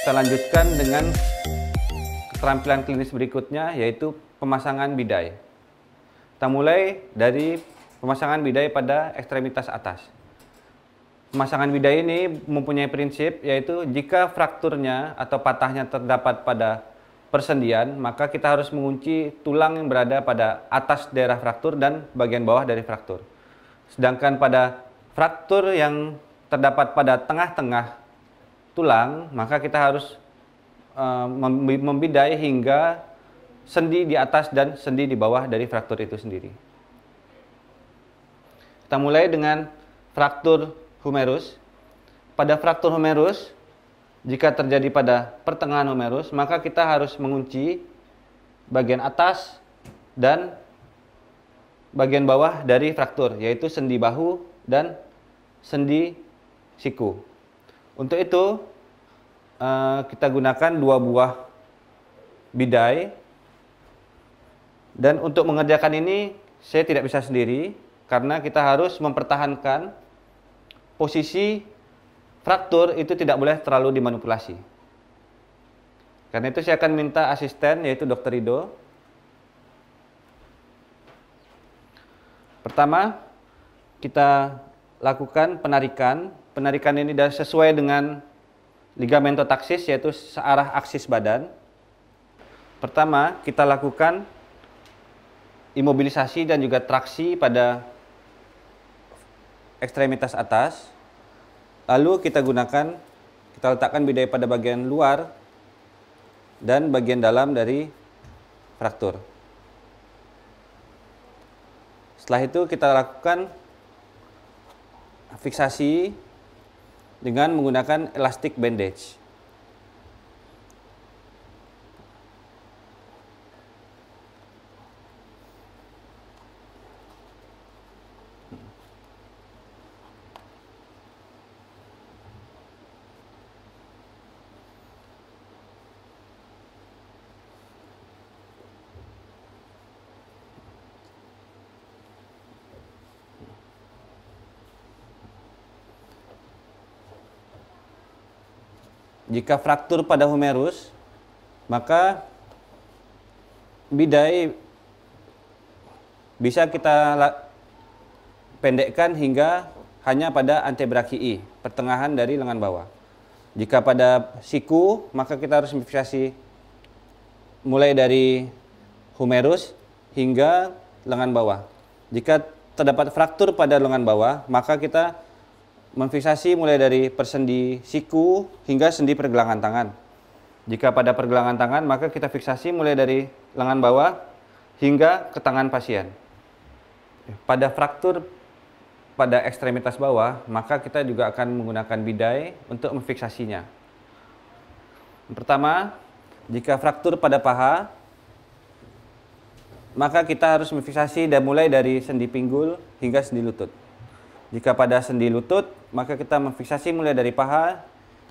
Kita lanjutkan dengan keterampilan klinis berikutnya, yaitu pemasangan bidai. Kita mulai dari pemasangan bidai pada ekstremitas atas. Pemasangan bidai ini mempunyai prinsip, yaitu jika frakturnya atau patahnya terdapat pada persendian, maka kita harus mengunci tulang yang berada pada atas daerah fraktur dan bagian bawah dari fraktur. Sedangkan pada fraktur yang terdapat pada tengah-tengah tulang, maka kita harus membidai hingga sendi di atas dan sendi di bawah dari fraktur itu sendiri. Kita mulai dengan fraktur humerus. Pada fraktur humerus, jika terjadi pada pertengahan humerus, maka kita harus mengunci bagian atas dan bagian bawah dari fraktur, yaitu sendi bahu dan sendi siku. Untuk itu, kita gunakan 2 buah bidai. Dan untuk mengerjakan ini, saya tidak bisa sendiri, karena kita harus mempertahankan posisi fraktur itu tidak boleh terlalu dimanipulasi. Karena itu saya akan minta asisten, yaitu Dr. Rido. Pertama, kita lakukan penarikan. Penarikan ini sudah sesuai dengan ligamentotaksis, yaitu searah aksis badan. Pertama, kita lakukan imobilisasi dan juga traksi pada ekstremitas atas. Lalu kita letakkan bidai pada bagian luar dan bagian dalam dari fraktur. Setelah itu kita lakukan fiksasi dengan menggunakan elastic bandage. Jika fraktur pada humerus, maka bidai bisa kita pendekkan hingga hanya pada antebrakii, pertengahan dari lengan bawah. Jika pada siku, maka kita harus memfiksasi mulai dari humerus hingga lengan bawah. Jika terdapat fraktur pada lengan bawah, maka kita memfiksasi mulai dari persendi siku hingga sendi pergelangan tangan. Jika pada pergelangan tangan, maka kita fiksasi mulai dari lengan bawah hingga ke tangan pasien. Pada fraktur pada ekstremitas bawah, maka kita juga akan menggunakan bidai untuk memfiksasinya. Pertama, jika fraktur pada paha, maka kita harus memfiksasi dan mulai dari sendi pinggul hingga sendi lutut. Jika pada sendi lutut, maka kita memfiksasi mulai dari paha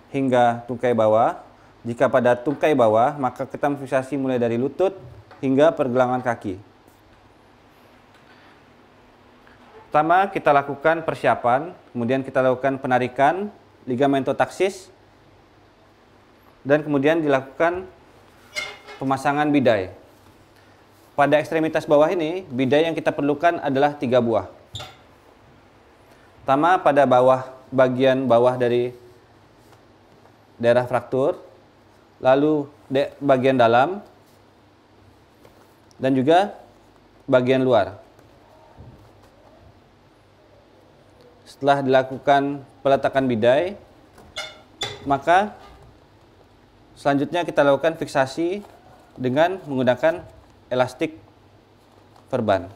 hingga tungkai bawah. Jika pada tungkai bawah, maka kita memfiksasi mulai dari lutut hingga pergelangan kaki. Pertama, kita lakukan persiapan, kemudian kita lakukan penarikan ligamentotaksis, dan kemudian dilakukan pemasangan bidai. Pada ekstremitas bawah ini, bidai yang kita perlukan adalah 3 buah. Pertama, pada bagian bawah dari daerah fraktur, lalu bagian dalam, dan juga bagian luar. Setelah dilakukan peletakan bidai, maka selanjutnya kita lakukan fiksasi dengan menggunakan elastik verban.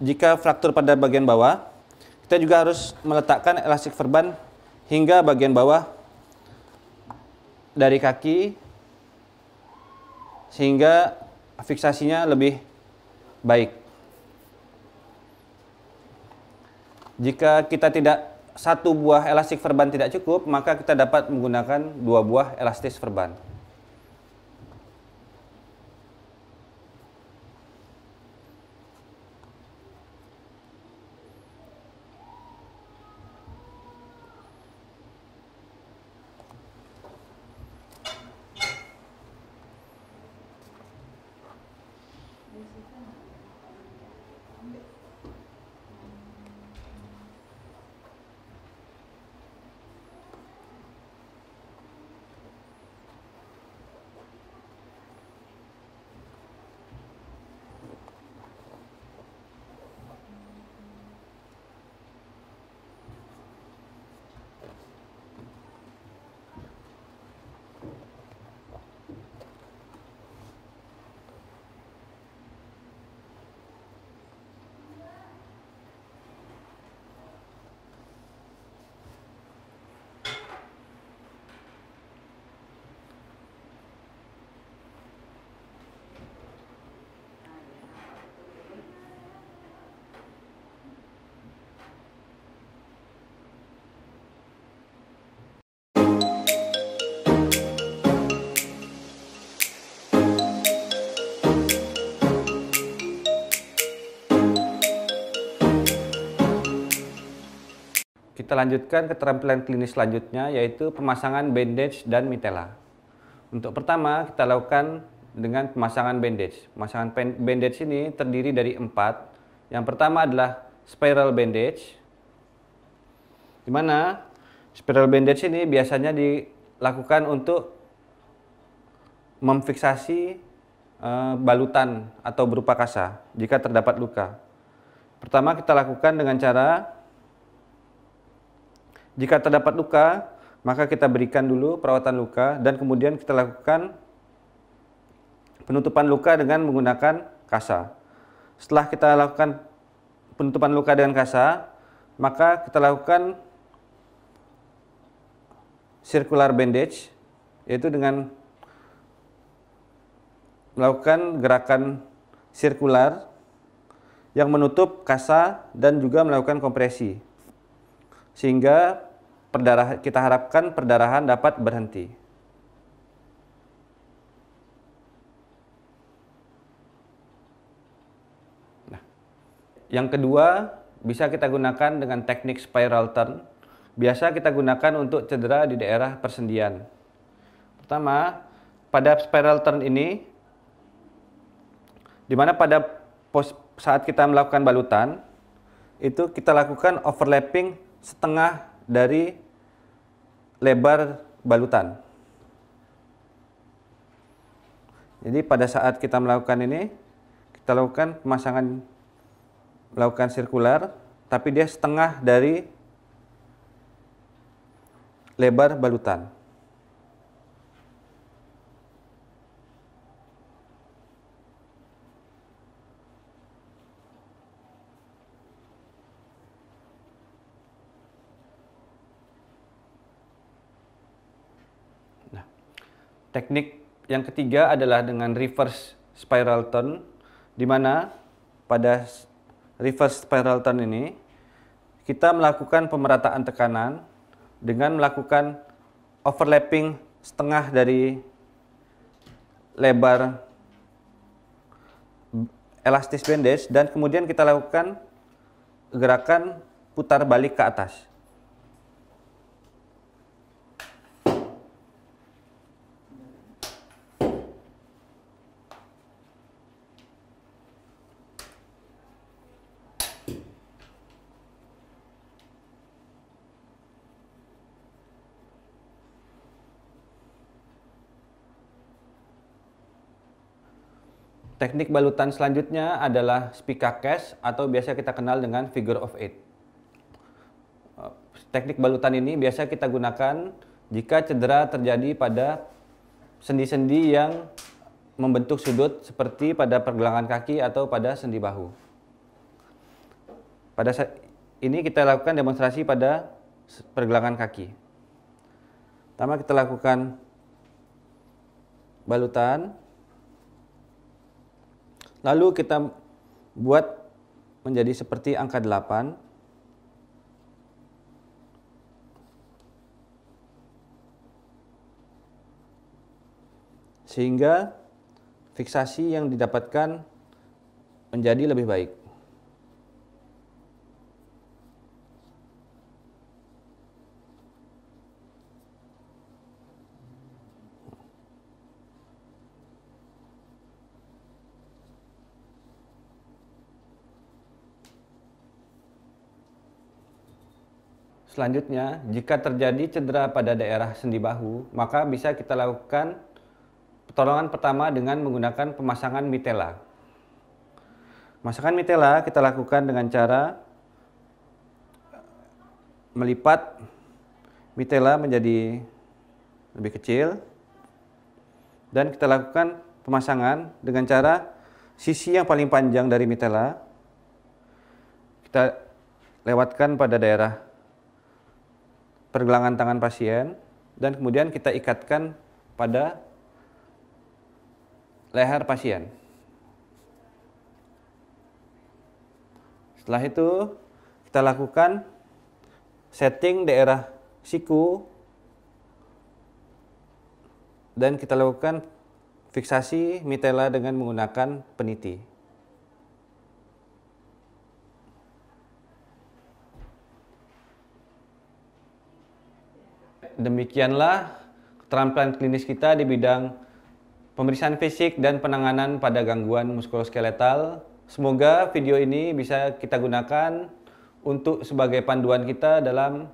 Jika fraktur pada bagian bawah, kita juga harus meletakkan elastik verban hingga bagian bawah dari kaki, sehingga fiksasinya lebih baik. Jika kita satu buah elastik verban tidak cukup, maka kita dapat menggunakan 2 buah elastis verban. Kita lanjutkan keterampilan klinis selanjutnya, yaitu pemasangan bandage dan mitela. Untuk pertama, kita lakukan dengan pemasangan bandage. Pemasangan bandage ini terdiri dari 4. Yang pertama adalah spiral bandage, di mana spiral bandage ini biasanya dilakukan untuk memfiksasi balutan atau berupa kasa jika terdapat luka. Pertama, kita lakukan dengan cara, jika terdapat luka, maka kita berikan dulu perawatan luka dan kemudian kita lakukan penutupan luka dengan menggunakan kasa. Setelah kita lakukan penutupan luka dengan kasa, maka kita lakukan circular bandage, yaitu dengan melakukan gerakan sirkular yang menutup kasa dan juga melakukan kompresi, sehingga kita harapkan perdarahan dapat berhenti. Nah, yang kedua bisa kita gunakan dengan teknik spiral turn. Biasa kita gunakan untuk cedera di daerah persendian. Pertama, pada spiral turn ini, di mana pada saat kita melakukan balutan, itu kita lakukan overlapping setengah dari lebar balutan. Jadi pada saat kita melakukan ini, kita lakukan pemasangan, melakukan sirkular, tapi dia setengah dari lebar balutan. Teknik yang ketiga adalah dengan reverse spiral turn, di mana pada reverse spiral turn ini kita melakukan pemerataan tekanan dengan melakukan overlapping setengah dari lebar elastis bandage dan kemudian kita lakukan gerakan putar balik ke atas. Teknik balutan selanjutnya adalah spica cast atau biasa kita kenal dengan figure of 8. Teknik balutan ini biasa kita gunakan jika cedera terjadi pada sendi-sendi yang membentuk sudut seperti pada pergelangan kaki atau pada sendi bahu. Pada saat ini kita lakukan demonstrasi pada pergelangan kaki. Pertama kita lakukan balutan. Lalu kita buat menjadi seperti angka 8. Sehingga fiksasi yang didapatkan menjadi lebih baik. Selanjutnya, jika terjadi cedera pada daerah sendi bahu, maka bisa kita lakukan pertolongan pertama dengan menggunakan pemasangan mitela. Pemasangan mitela kita lakukan dengan cara melipat mitela menjadi lebih kecil, dan kita lakukan pemasangan dengan cara sisi yang paling panjang dari mitela kita lewatkan pada daerah pergelangan tangan pasien, dan kemudian kita ikatkan pada leher pasien. Setelah itu kita lakukan setting daerah siku dan kita lakukan fiksasi mitela dengan menggunakan peniti. Demikianlah keterampilan klinis kita di bidang pemeriksaan fisik dan penanganan pada gangguan muskuloskeletal. Semoga video ini bisa kita gunakan untuk sebagai panduan kita dalam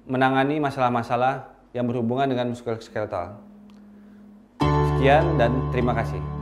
menangani masalah-masalah yang berhubungan dengan muskuloskeletal. Sekian dan terima kasih.